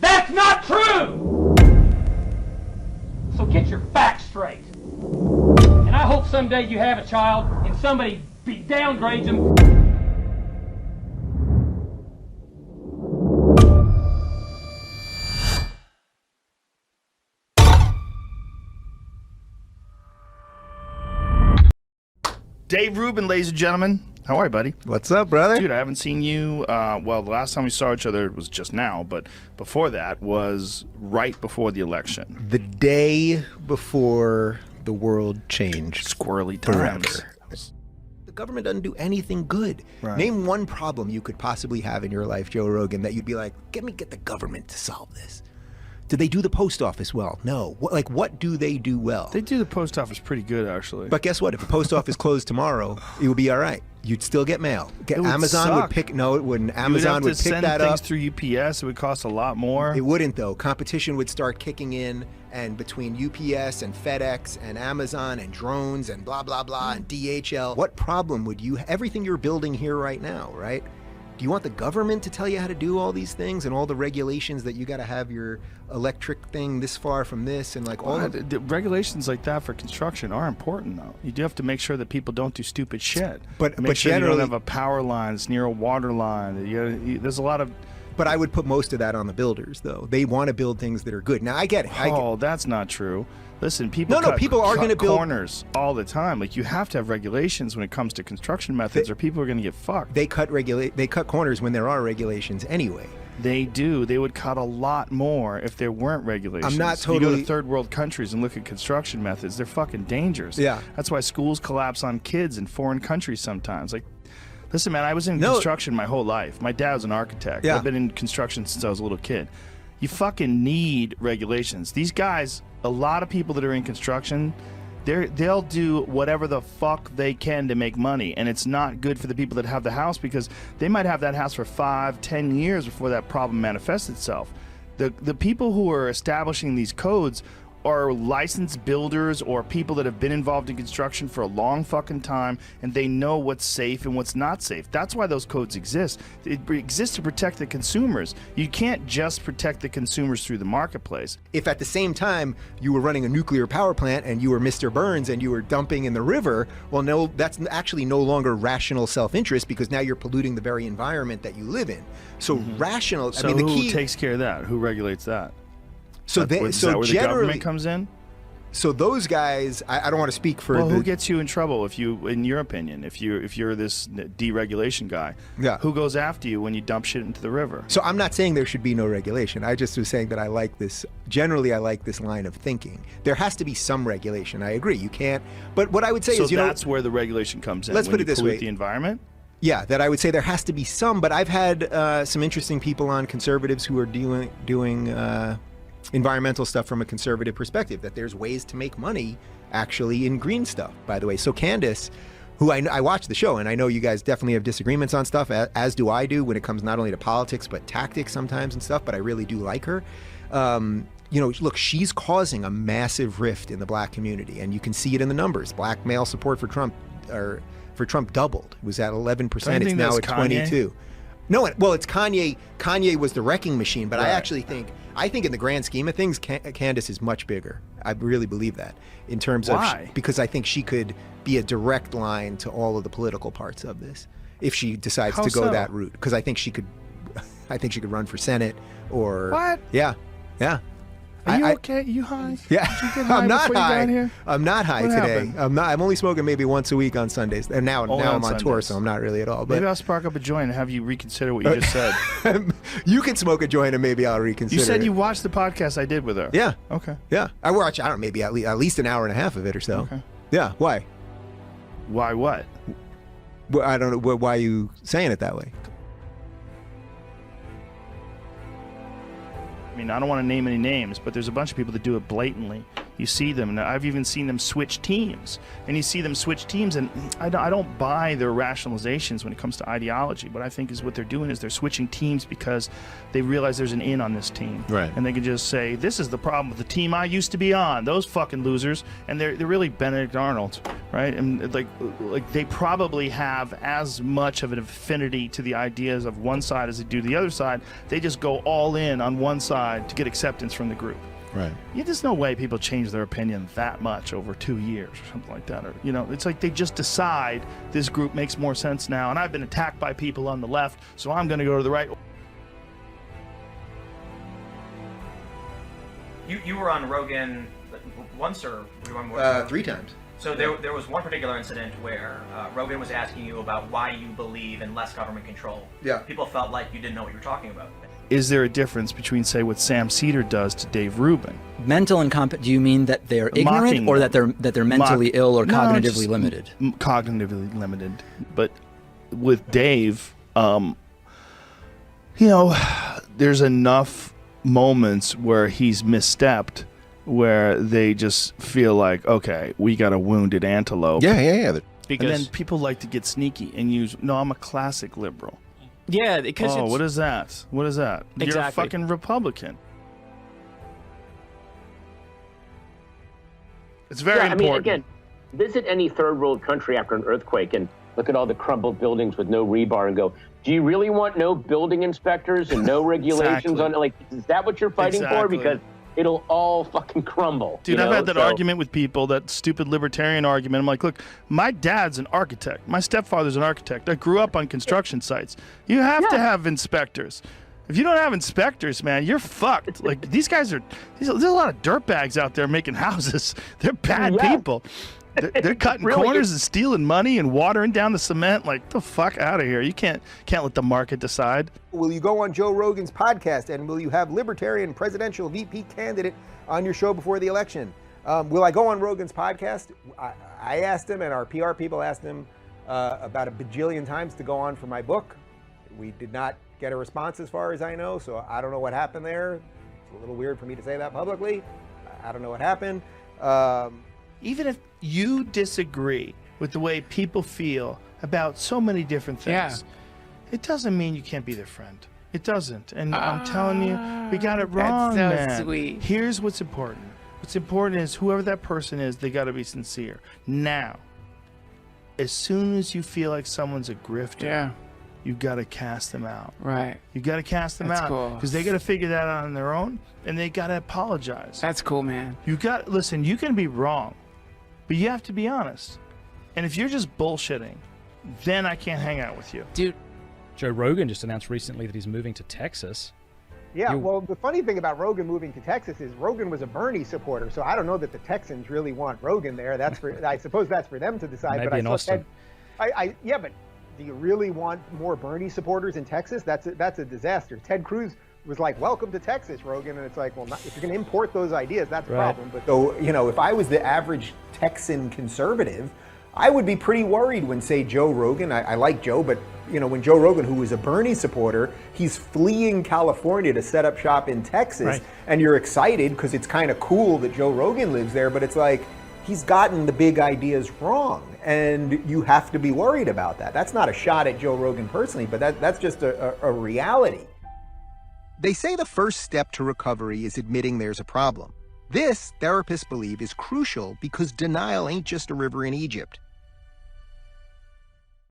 That's not true! So get your facts straight. And I hope someday you have a child and somebody downgrades them. Dave Rubin, ladies and gentlemen. How are you, buddy? What's up, brother? Dude, I haven't seen you. Well, the last time we saw each other was just now, but before that was right before the election. The day before the world changed. Squirrely times. Forever. The government doesn't do anything good. Right. Name one problem you could possibly have in your life, Joe Rogan, that you'd be like, get the government to solve this. Do they do the post office well? No. What do they do well? They do the post office pretty good, actually. But guess what? If the post office closed tomorrow, it would be all right. You'd still get mail. Amazon suck. would pick. No, it wouldn't. Amazon would pick that up. You would have to send things through UPS. It would cost a lot more. It wouldn't, though. Competition would start kicking in, and between UPS and FedEx and Amazon and drones and blah, blah, blah, and DHL, what problem would you, everything you're building here right now, right? Do you want the government to tell you how to do all these things and all the regulations that you got to have your electric thing this far from this and like all the regulations like that for construction are important, though. You do have to make sure that people don't do stupid shit. But make sure generally, you don't have a power line that's near a water line. There's a lot of. But I would put most of that on the builders, though. They want to build things that are good. Now I get it. That's not true. Listen, people people are going to build corners all the time. Like, you have to have regulations when it comes to construction methods, or people are going to get fucked. They cut corners when there are regulations anyway. They do. They would cut a lot more if there weren't regulations. I'm not totally. You go to third world countries and look at construction methods. They're fucking dangerous. Yeah. That's why schools collapse on kids in foreign countries sometimes. Like, listen, man, I was in construction my whole life. My dad was an architect. Yeah. I've been in construction since I was a little kid. You fucking need regulations. These guys, a lot of people that are in construction, they'll do whatever the fuck they can to make money, and it's not good for the people that have the house, because they might have that house for 5-10 years before that problem manifests itself. The people who are establishing these codes are licensed builders or people that have been involved in construction for a long fucking time, and they know what's safe and what's not safe. That's why those codes exist. It exists to protect the consumers. You can't just protect the consumers through the marketplace. If at the same time you were running a nuclear power plant and you were Mr. Burns and you were dumping in the river, well, no, that's actually no longer rational self-interest, because now you're polluting the very environment that you live in. So rational. So I mean, who takes care of that? Who regulates that? So is that where generally, the government comes in? So those guys, I don't want to speak for. Well, who gets you in trouble in your opinion, if you're this deregulation guy? Yeah. Who goes after you when you dump shit into the river? So I'm not saying there should be no regulation. I just was saying that I like this. Generally, I like this line of thinking. There has to be some regulation. I agree. You can't. But what I would say is, that's where the regulation comes in. Let's put it this way: the environment. Yeah, that I would say there has to be some. But I've had some interesting people on, conservatives who are doing environmental stuff from a conservative perspective, that there's ways to make money actually in green stuff, by the way. So Candace, who I watched the show, and I know you guys definitely have disagreements on stuff, as do I do when it comes not only to politics but tactics sometimes and stuff, but I really do like her. Look, she's causing a massive rift in the black community, and you can see it in the numbers. Black male support for Trump doubled. It was at 11%. It's now at 22%. No, well, it's Kanye. Kanye was the wrecking machine, but right. I think in the grand scheme of things, Candace is much bigger. I really believe that in terms of because I think she could be a direct line to all of the political parts of this if she decides to go that route. Because I think she could run for Senate or what? Yeah. Are you okay? You high? Yeah, Did you get high I'm not before you got high. Here? I'm not high What today. happened? I'm only smoking maybe once a week on Sundays. And now I'm on tour, so I'm not really at all. But maybe I'll spark up a joint and have you reconsider what you just said. You can smoke a joint and maybe I'll reconsider. You said you watched the podcast I did with her. Yeah. Okay. Yeah, I watched. I don't know, maybe at least an hour and a half of it or so. Okay. Yeah. Why? Why what? Well, I don't know. Why are you saying it that way? I mean, I don't want to name any names, but there's a bunch of people that do it blatantly. You see them, and I've even seen them switch teams. And you see them switch teams, and I don't buy their rationalizations when it comes to ideology. What I think is what they're doing is they're switching teams because they realize there's an in on this team. Right. And they can just say, this is the problem with the team I used to be on. Those fucking losers. And they're really Benedict Arnold, right? And like they probably have as much of an affinity to the ideas of one side as they do the other side. They just go all in on one side to get acceptance from the group. Right. Yeah, there's no way people change their opinion that much over 2 years or something like that. Or, it's like they just decide this group makes more sense now. And I've been attacked by people on the left, so I'm going to go to the right. You were on Rogan once, or were you on more? 3 times. So there was one particular incident where Rogan was asking you about why you believe in less government control. Yeah. People felt like you didn't know what you were talking about. Is there a difference between, say, what Sam Cedar does to Dave Rubin? Mental incompetent. Do you mean that they're ignorant, Mocking or that they're mentally ill or No, cognitively just limited? Cognitively limited. But with Dave, there's enough moments where he's misstepped, where they just feel like, okay, we got a wounded antelope. Yeah. And then people like to get sneaky and use, no, I'm a classic liberal. Yeah, because Oh, what is that? What is that? You're a Exactly. fucking Republican. It's very I mean, important. again, visit any third world country after an earthquake and look at all the crumbled buildings with no rebar and go, do you really want no building inspectors and no regulations Exactly. on it? Like, is that what you're fighting for? Exactly. Because it'll all fucking crumble. Dude, you I've know? had that So- argument with people, that stupid libertarian argument. I'm like, look, my dad's an architect. My stepfather's an architect. I grew up on construction sites. You have to have inspectors. If you don't have inspectors, man, you're fucked. Like, these guys are, there's a lot of dirtbags out there making houses. They're bad Yeah. people. They're cutting Really corners is. and stealing money and watering down the cement. Like, the fuck out of here. You can't let the market decide. Will you go on Joe Rogan's podcast, and will you have libertarian presidential VP candidate on your show before the election? Will I go on Rogan's podcast? I asked him, and our PR people asked him about a bajillion times to go on for my book. We did not get a response as far as I know, so I don't know what happened there. It's a little weird for me to say that publicly. I don't know what happened. Even if you disagree with the way people feel about so many different things, it doesn't mean you can't be their friend. It doesn't. And I'm telling you, we got it wrong, that's so man. sweet. Here's what's important. What's important is whoever that person is, they got to be sincere. Now, as soon as you feel like someone's a grifter, Yeah, you got to cast them out. right. You got to cast them That's out cool. because they got to figure that out on their own, and they got to apologize. That's cool, man. Listen, you can be wrong, but you have to be honest. And if you're just bullshitting, then I can't hang out with you. Dude, Joe Rogan just announced recently that he's moving to Texas. Yeah, You- well, the funny thing about Rogan moving to Texas is Rogan was a Bernie supporter, so I don't know that the Texans really want Rogan there. That's for I suppose that's for them to decide. Maybe but I in saw Austin. yeah, but do you really want more Bernie supporters in Texas? That's a disaster. Ted Cruz was like, "Welcome to Texas, Rogan," and it's like, well, if you're going to import those ideas, that's a Right. problem. But So, if I was the average Texan conservative, I would be pretty worried when, say, Joe Rogan, I like Joe, but, when Joe Rogan, who was a Bernie supporter, he's fleeing California to set up shop in Texas, Right. and you're excited because it's kind of cool that Joe Rogan lives there, but it's like, he's gotten the big ideas wrong, and you have to be worried about that. That's not a shot at Joe Rogan personally, but that's just a reality. They say the first step to recovery is admitting there's a problem. This, therapists believe, is crucial because denial ain't just a river in Egypt.